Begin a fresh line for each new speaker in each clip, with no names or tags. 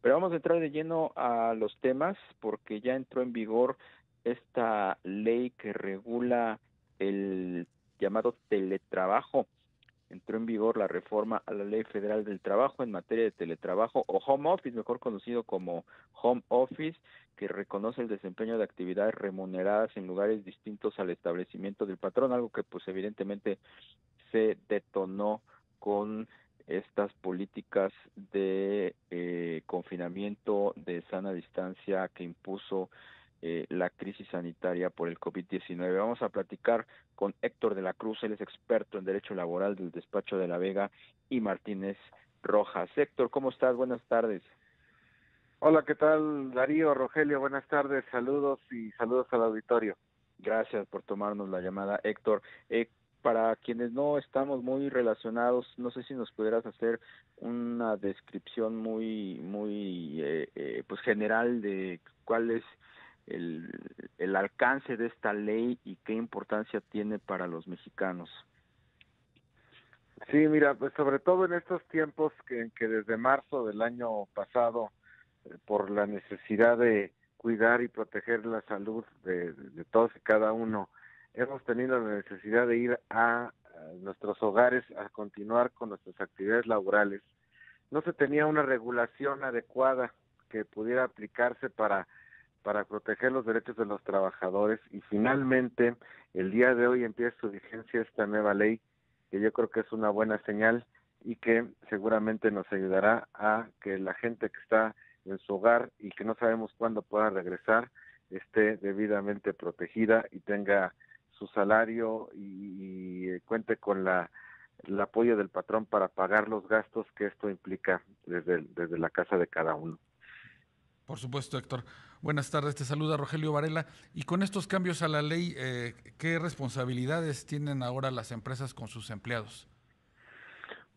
Pero vamos a entrar de lleno a los temas porque ya entró en vigor esta ley que regula el llamado teletrabajo. Entró en vigor la reforma a la Ley Federal del Trabajo en materia de teletrabajo o home office, mejor conocido como home office, que reconoce el desempeño de actividades remuneradas en lugares distintos al establecimiento del patrón, algo que pues evidentemente se detonó con estas políticas de confinamiento de sana distancia que impuso la crisis sanitaria por el COVID-19. Vamos a platicar con Héctor de la Cruz, él es experto en Derecho Laboral del despacho de la Vega y Martínez Rojas. Héctor, ¿cómo estás? Buenas tardes.
Hola, ¿qué tal, Darío, Rogelio? Buenas tardes, saludos y saludos al auditorio.
Gracias por tomarnos la llamada, Héctor. Para quienes no estamos muy relacionados, no sé si nos pudieras hacer una descripción muy pues general de cuál es el, el alcance de esta ley y qué importancia tiene para los mexicanos.
Sí, mira, pues sobre todo en estos tiempos en que desde marzo del año pasado, por la necesidad de cuidar y proteger la salud de todos y cada uno, hemos tenido la necesidad de ir a nuestros hogares a continuar con nuestras actividades laborales. No se tenía una regulación adecuada que pudiera aplicarse para proteger los derechos de los trabajadores y finalmente el día de hoy empieza su vigencia esta nueva ley que yo creo que es una buena señal y que seguramente nos ayudará a que la gente que está en su hogar y que no sabemos cuándo pueda regresar esté debidamente protegida y tenga su salario y cuente con el apoyo del patrón para pagar los gastos que esto implica desde la casa de cada uno.
Por supuesto, Héctor. Buenas tardes, te saluda Rogelio Varela. Y con estos cambios a la ley, ¿qué responsabilidades tienen ahora las empresas con sus empleados?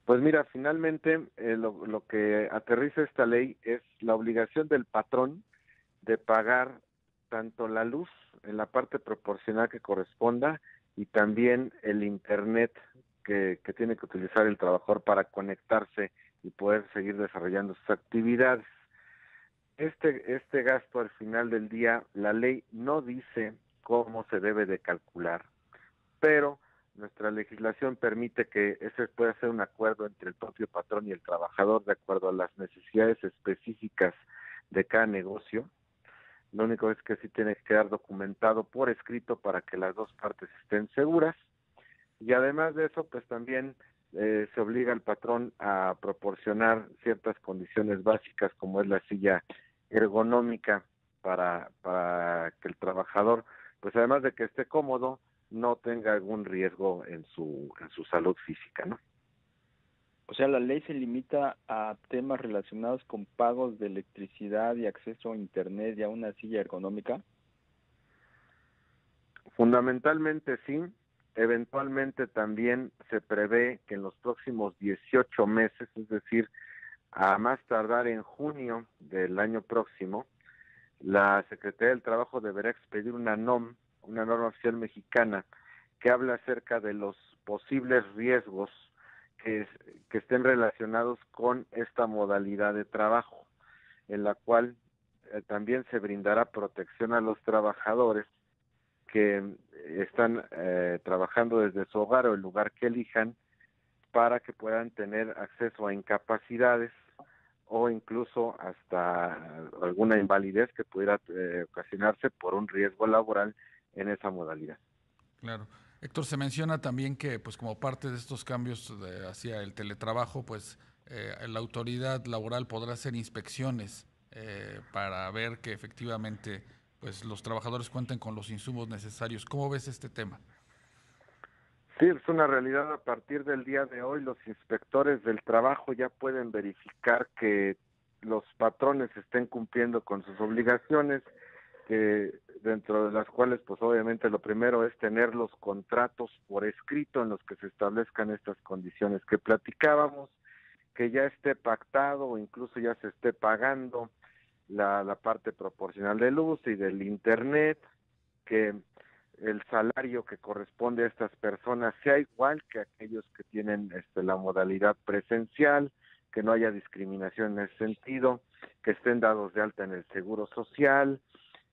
Pues mira, finalmente lo que aterriza esta ley es la obligación del patrón de pagar tanto la luz en la parte proporcional que corresponda y también el internet que tiene que utilizar el trabajador para conectarse y poder seguir desarrollando sus actividades. Este gasto al final del día, la ley no dice cómo se debe de calcular, pero nuestra legislación permite que ese pueda ser un acuerdo entre el propio patrón y el trabajador de acuerdo a las necesidades específicas de cada negocio. Lo único es que sí tiene que quedar documentado por escrito para que las dos partes estén seguras y además de eso pues también se obliga al patrón a proporcionar ciertas condiciones básicas como es la silla ergonómica para que el trabajador pues además de que esté cómodo no tenga algún riesgo en su salud física, ¿no?
O sea, la ley se limita a temas relacionados con pagos de electricidad y acceso a internet y a una silla ergonómica.
Fundamentalmente sí, eventualmente también se prevé que en los próximos 18 meses, es decir, a más tardar en junio del año próximo, la Secretaría del Trabajo deberá expedir una norma oficial mexicana que habla acerca de los posibles riesgos que, que estén relacionados con esta modalidad de trabajo, en la cual también se brindará protección a los trabajadores que están trabajando desde su hogar o el lugar que elijan para que puedan tener acceso a incapacidades o incluso hasta alguna invalidez que pudiera ocasionarse por un riesgo laboral en esa modalidad.
Claro. Héctor, se menciona también que, pues, como parte de estos cambios hacia el teletrabajo, pues, la autoridad laboral podrá hacer inspecciones para ver que efectivamente, pues, los trabajadores cuenten con los insumos necesarios. ¿Cómo ves este tema?
Sí, es una realidad. A partir del día de hoy, los inspectores del trabajo ya pueden verificar que los patrones estén cumpliendo con sus obligaciones, que dentro de las cuales, pues obviamente lo primero es tener los contratos por escrito en los que se establezcan estas condiciones que platicábamos, que ya esté pactado o incluso ya se esté pagando la parte proporcional de luz y del internet, que el salario que corresponde a estas personas sea igual que aquellos que tienen la modalidad presencial, que no haya discriminación en ese sentido, que estén dados de alta en el Seguro Social,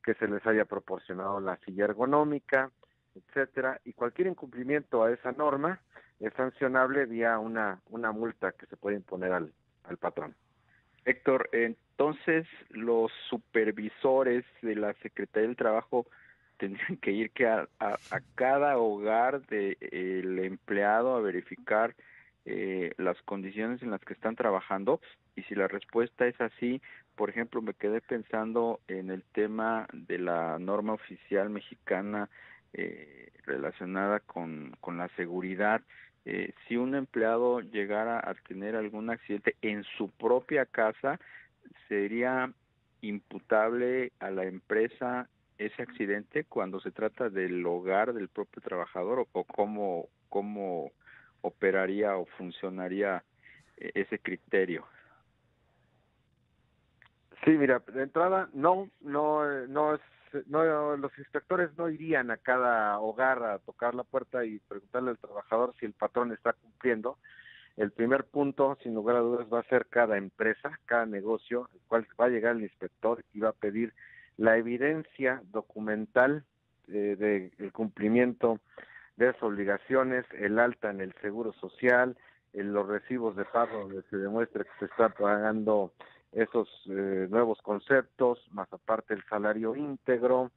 que se les haya proporcionado la silla ergonómica, etcétera, y cualquier incumplimiento a esa norma es sancionable vía una multa que se puede imponer al patrón.
Héctor, entonces los supervisores de la Secretaría del Trabajo tendrían que ir a cada hogar del empleado a verificar las condiciones en las que están trabajando, y si la respuesta es así, por ejemplo, me quedé pensando en el tema de la norma oficial mexicana relacionada con la seguridad. Si un empleado llegara a tener algún accidente en su propia casa, ¿sería imputable a la empresa ese accidente cuando se trata del hogar del propio trabajador, o cómo operaría o funcionaría ese criterio?
Sí, mira, de entrada no los inspectores no irían a cada hogar a tocar la puerta y preguntarle al trabajador si el patrón está cumpliendo. El primer punto, sin lugar a dudas, va a ser cada empresa, cada negocio, el cual va a llegar el inspector y va a pedir la evidencia documental del cumplimiento de esas obligaciones, el alta en el Seguro Social, los recibos de pago donde se demuestre que se está pagando esos nuevos conceptos, más aparte el salario íntegro,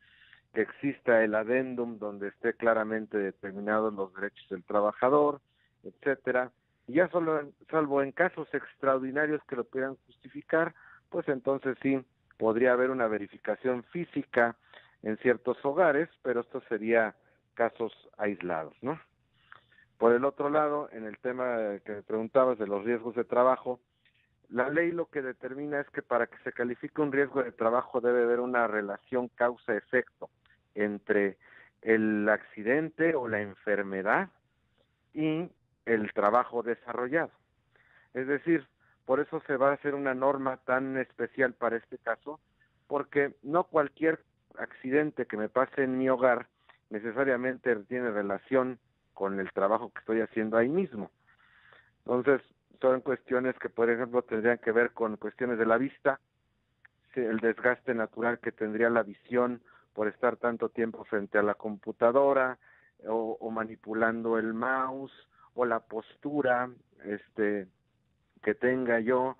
que exista el adendum donde esté claramente determinados los derechos del trabajador, etcétera. Y ya salvo en casos extraordinarios que lo pudieran justificar, pues entonces sí podría haber una verificación física en ciertos hogares, pero esto sería casos aislados, ¿no? Por el otro lado, en el tema que me preguntabas de los riesgos de trabajo, la ley lo que determina es que para que se califique un riesgo de trabajo debe haber una relación causa-efecto entre el accidente o la enfermedad y el trabajo desarrollado. Es decir, por eso se va a hacer una norma tan especial para este caso, porque no cualquier accidente que me pase en mi hogar necesariamente tiene relación con el trabajo que estoy haciendo ahí mismo. Entonces, son cuestiones que, por ejemplo, tendrían que ver con cuestiones de la vista, el desgaste natural que tendría la visión por estar tanto tiempo frente a la computadora o manipulando el mouse, o la postura que tenga yo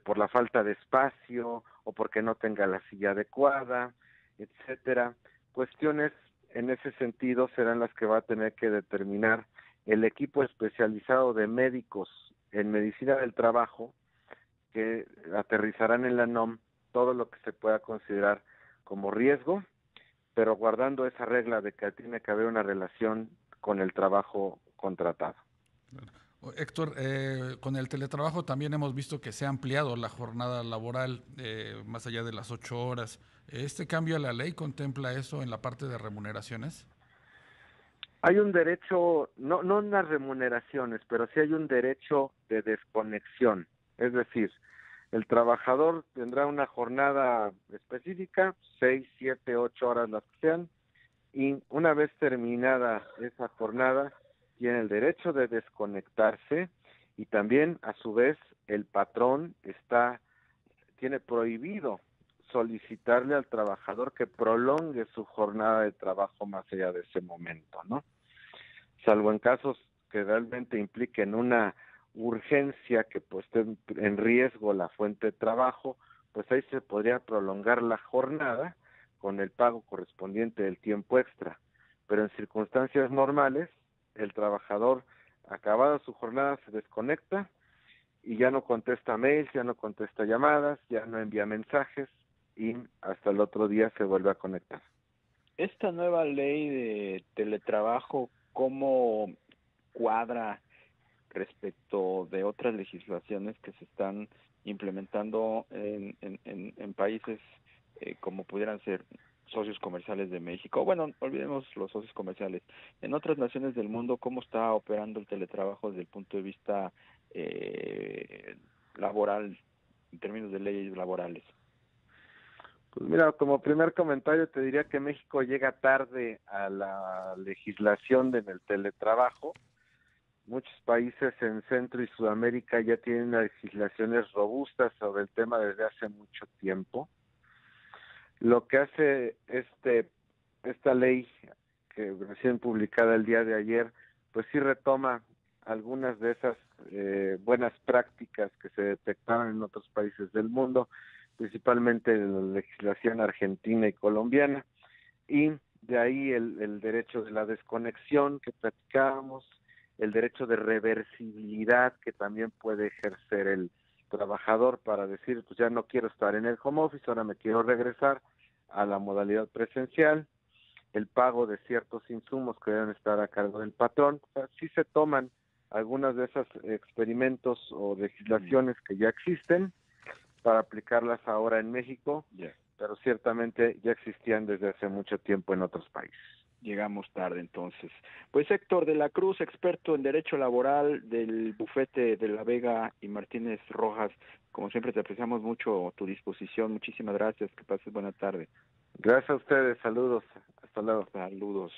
por la falta de espacio o porque no tenga la silla adecuada, etcétera. Cuestiones en ese sentido serán las que va a tener que determinar el equipo especializado de médicos en medicina del trabajo, que aterrizarán en la NOM todo lo que se pueda considerar como riesgo, pero guardando esa regla de que tiene que haber una relación con el trabajo contratado.
Héctor, con el teletrabajo también hemos visto que se ha ampliado la jornada laboral más allá de las 8 horas. ¿Este cambio a la ley contempla eso en la parte de remuneraciones?
Hay un derecho, no en las remuneraciones, pero sí hay un derecho de desconexión. Es decir, el trabajador tendrá una jornada específica, 6, 7, 8 horas las que sean, y una vez terminada esa jornada, tiene el derecho de desconectarse, y también, a su vez, el patrón tiene prohibido solicitarle al trabajador que prolongue su jornada de trabajo más allá de ese momento, ¿no? Salvo en casos que realmente impliquen una urgencia, que pues esté en riesgo la fuente de trabajo, pues ahí se podría prolongar la jornada con el pago correspondiente del tiempo extra. Pero en circunstancias normales, el trabajador, acabada su jornada, se desconecta y ya no contesta mails, ya no contesta llamadas, ya no envía mensajes, y hasta el otro día se vuelve a conectar.
Esta nueva ley de teletrabajo, ¿cómo cuadra respecto de otras legislaciones que se están implementando en países como pudieran ser socios comerciales de México? Bueno, olvidemos los socios comerciales. En otras naciones del mundo, ¿cómo está operando el teletrabajo desde el punto de vista laboral, en términos de leyes laborales?
Pues mira, como primer comentario te diría que México llega tarde a la legislación en el teletrabajo. Muchos países en Centro y Sudamérica ya tienen legislaciones robustas sobre el tema desde hace mucho tiempo. Lo que hace esta ley, que recién publicada el día de ayer, pues sí retoma algunas de esas buenas prácticas que se detectaron en otros países del mundo, principalmente en la legislación argentina y colombiana, y de ahí el derecho de la desconexión que platicábamos, el derecho de reversibilidad que también puede ejercer el trabajador para decir, pues ya no quiero estar en el home office, ahora me quiero regresar a la modalidad presencial, el pago de ciertos insumos que deben estar a cargo del patrón. O sea, sí se toman algunas de esos experimentos o legislaciones que ya existen para aplicarlas ahora en México, pero ciertamente ya existían desde hace mucho tiempo en otros países.
Llegamos tarde entonces. Pues Héctor de la Cruz, experto en Derecho Laboral del bufete de La Vega y Martínez Rojas, como siempre te apreciamos mucho tu disposición. Muchísimas gracias, que pases buena tarde.
Gracias a ustedes, saludos, hasta luego.
Saludos.